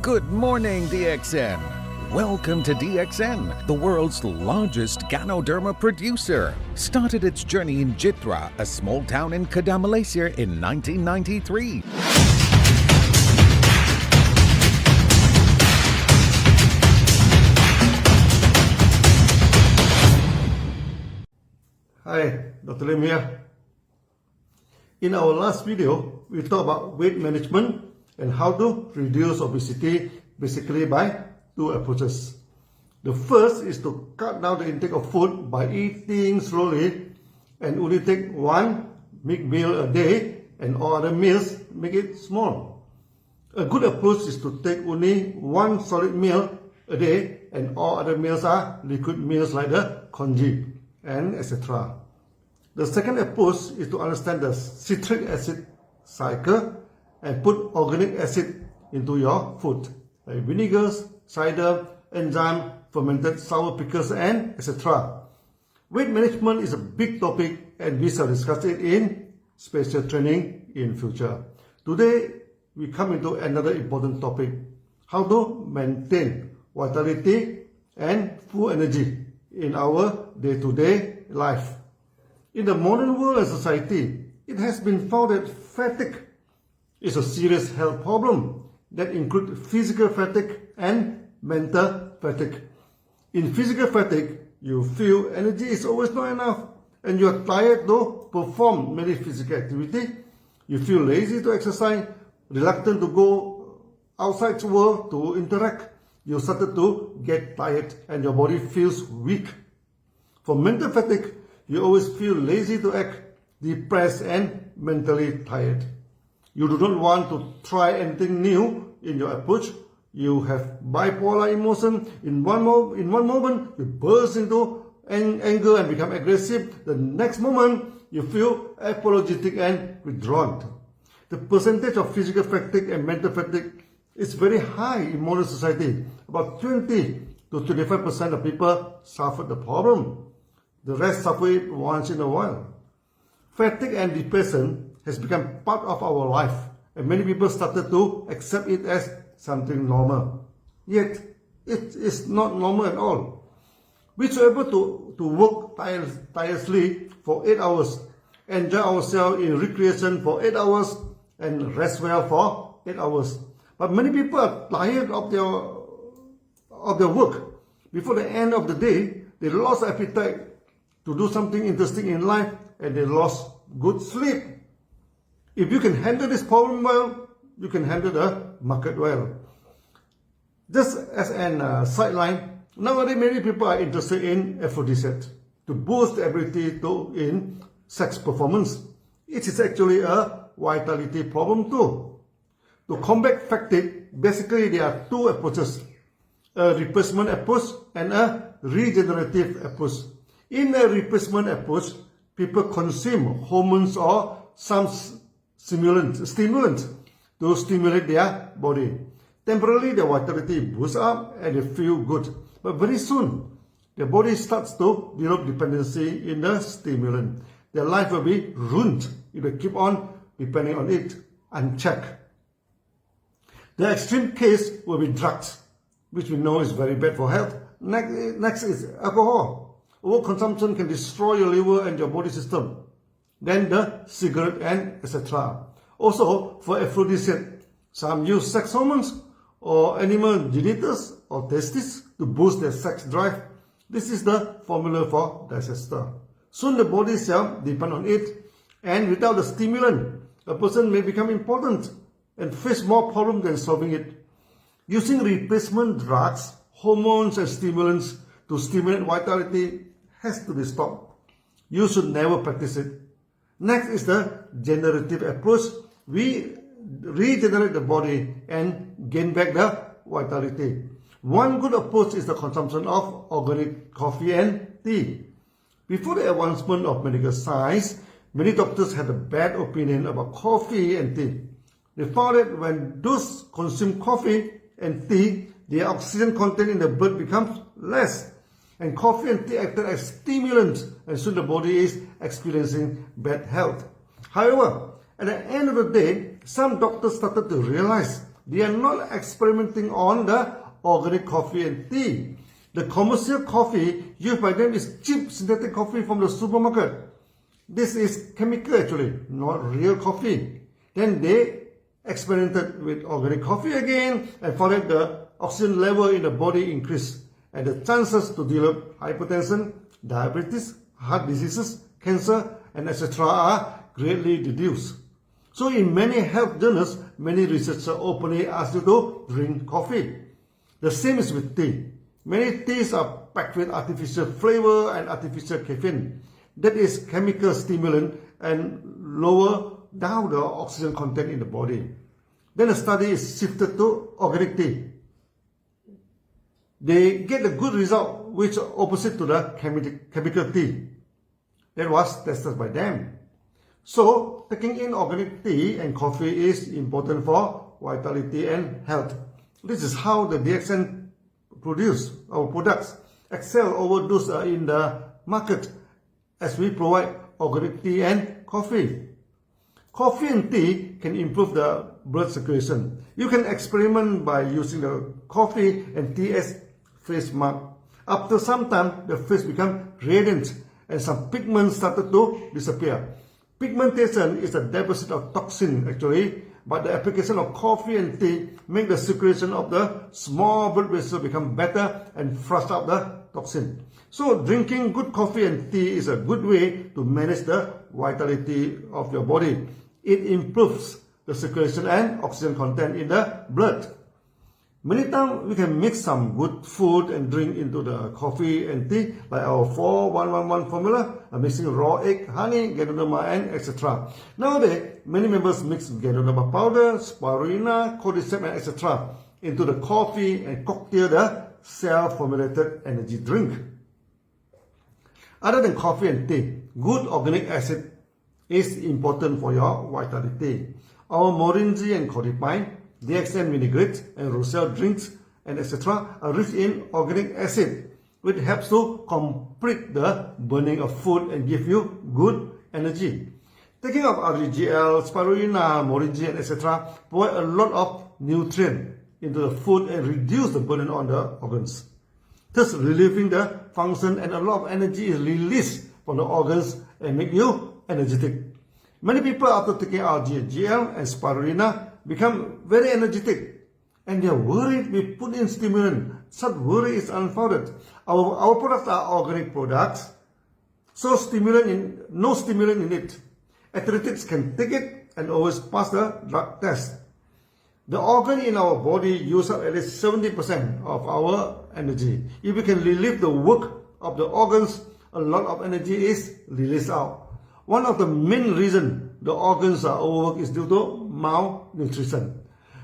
Good morning, DXN. Welcome to DXN, the world's largest Ganoderma producer. Started its journey in Jitra, a small town in Kedah, Malaysia in 1993. Hi, Dr. Lim here. In our last video, we talked about weight management and how to reduce obesity basically by two approaches. The first is to cut down the intake of food by eating slowly and only take one big meal a day, and all other meals make it small. A good approach is to take only one solid meal a day and all other meals are liquid meals like the congee and etc. The second approach is to understand the citric acid cycle and put organic acid into your food, like vinegars, cider, enzyme, fermented sour pickles, and etc. Weight management is a big topic and we shall discuss it in special training in future. Today, we come into another important topic, how to maintain vitality and full energy in our day-to-day life. In the modern world and society, it has been found that fatigue is a serious health problem that includes physical fatigue and mental fatigue. In physical fatigue, you feel energy is always not enough and you are tired to perform many physical activity. You feel lazy to exercise, reluctant to go outside the world to interact. You started to get tired and your body feels weak. For mental fatigue, you always feel lazy to act, depressed and mentally tired. You do not want to try anything new in your approach. You have bipolar emotion. In one moment, you burst into anger and become aggressive. The next moment, you feel apologetic and withdrawn. The percentage of physical fatigue and mental fatigue is very high in modern society. About 20 to 25% of people suffer the problem. The rest suffer it once in a while. Fatigue and depression has become part of our life, and many people started to accept it as something normal. Yet, it is not normal at all. We should be able to work tirelessly for 8 hours, enjoy ourselves in recreation for 8 hours, and rest well for 8 hours. But many people are tired of their work. Before the end of the day, they lost appetite to do something interesting in life, and they lost good sleep. If you can handle this problem well, you can handle the market well. Just as an sideline, nowadays many people are interested in aphrodisiacs to boost the ability in sex performance. It is actually a vitality problem too. To combat fatigue, basically there are two approaches, a replacement approach and a regenerative approach. In a replacement approach, people consume hormones or some stimulants to stimulate their body. Temporarily, their vitality boosts up and they feel good. But very soon, their body starts to develop dependency in the stimulant. Their life will be ruined if they keep on depending on it unchecked. The extreme case will be drugs, which we know is very bad for health. Next is alcohol. Overconsumption can destroy your liver and your body system. Then the cigarette and etc. Also, for aphrodisiac, some use sex hormones or animal genitals or testes to boost their sex drive. This is the formula for disaster. Soon the body cell depend on it, and without the stimulant, a person may become impotent and face more problems than solving it. Using replacement drugs, hormones and stimulants to stimulate vitality has to be stopped. You should never practice it. Next is the generative approach. We regenerate the body and gain back the vitality. One good approach is the consumption of organic coffee and tea. Before the advancement of medical science, many doctors had a bad opinion about coffee and tea. They found that when those consume coffee and tea, the oxygen content in the blood becomes less. And coffee and tea acted as stimulants, and soon the body is experiencing bad health. However, at the end of the day, some doctors started to realize They are not experimenting on the organic coffee and tea. The commercial coffee used by them is cheap synthetic coffee from the supermarket. This is chemical actually, not real coffee. Then they experimented with organic coffee again and found that the oxygen level in the body increased and the chances to develop hypertension, diabetes, heart diseases, cancer, and etc. are greatly reduced. So in many health journals, many researchers openly ask you to drink coffee. The same is with tea. Many teas are packed with artificial flavor and artificial caffeine. That is chemical stimulant and lower down the oxygen content in the body. Then a study is shifted to organic tea. They get a good result which are opposite to the chemical tea. That was tested by them. So, taking in organic tea and coffee is important for vitality and health. This is how the DXN produce our products excel over those in the market as we provide organic tea and coffee. Coffee and tea can improve the blood circulation. You can experiment by using the coffee and tea as face mask. After some time, the face becomes radiant and some pigments started to disappear. Pigmentation is a deposit of toxin actually, but the application of coffee and tea make the circulation of the small blood vessels become better and flush out the toxin. So drinking good coffee and tea is a good way to manage the vitality of your body. It improves the circulation and oxygen content in the blood. Many times we can mix some good food and drink into the coffee and tea, like our 4-1-1-1 formula, mixing raw egg, honey, Ganoderma, and etc. Nowadays, many members mix Ganoderma powder, spirulina, cordyceps, and etc. into the coffee and cocktail the self-formulated energy drink. Other than coffee and tea, good organic acid is important for your vitality. Our moringa and codipine, DXN vinaigrette and roselle drinks and etc. are rich in organic acid, which helps to complete the burning of food and give you good energy. Taking up RGL, spirulina, moringa and etc. provide a lot of nutrient into the food and reduce the burden on the organs, thus relieving the function, and a lot of energy is released from the organs and make you energetic. Many people after taking RGL and spirulina become very energetic and they are worried we put in stimulant. Such worry is unfounded. Our products are organic products, so no stimulant in it. Athletics can take it and always pass the drug test. The organ in our body use up at least 70% of our energy. If we can relieve the work of the organs, a lot of energy is released out. One of the main reasons the organs are overworked is due to malnutrition.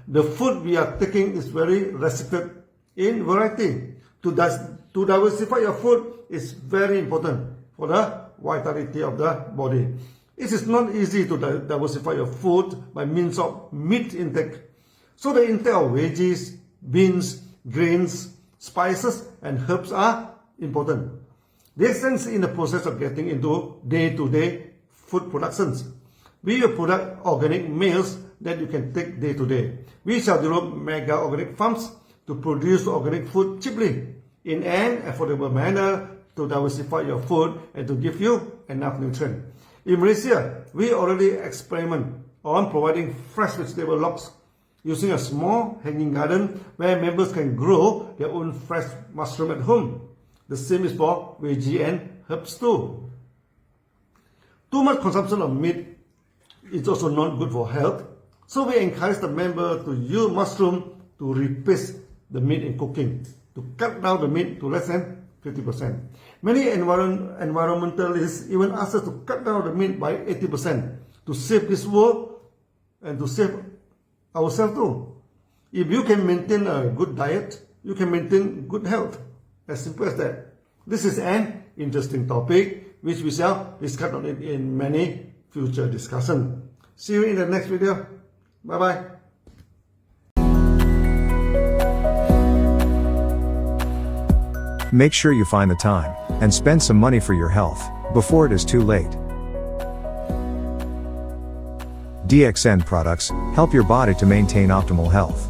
The food we are taking is very restricted in variety. To diversify your food is very important for the vitality of the body. It is not easy to diversify your food by means of meat intake. So the intake of veggies, beans, grains, spices and herbs are important. They extend in the process of getting into day-to-day food productions. We will product organic meals that you can take day to day. We shall develop mega organic farms to produce organic food cheaply in an affordable manner to diversify your food and to give you enough nutrients. In Malaysia, we already experiment on providing fresh vegetable logs using a small hanging garden where members can grow their own fresh mushroom at home. The same is for veggie and herbs too. Too much consumption of meat is also not good for health, so we encourage the member to use mushroom to replace the meat in cooking, to cut down the meat to less than 50%. Many environmentalists even ask us to cut down the meat by 80% to save this world and to save ourselves too. If you can maintain a good diet, you can maintain good health. As simple as that. This is an interesting topic which we shall discuss on it in many future discussions. See you in the next video. Bye-bye. Make sure you find the time and spend some money for your health before it is too late. DXN products help your body to maintain optimal health.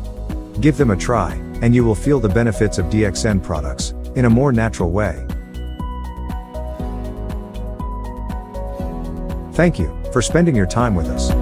Give them a try, and you will feel the benefits of DXN products in a more natural way. Thank you for spending your time with us.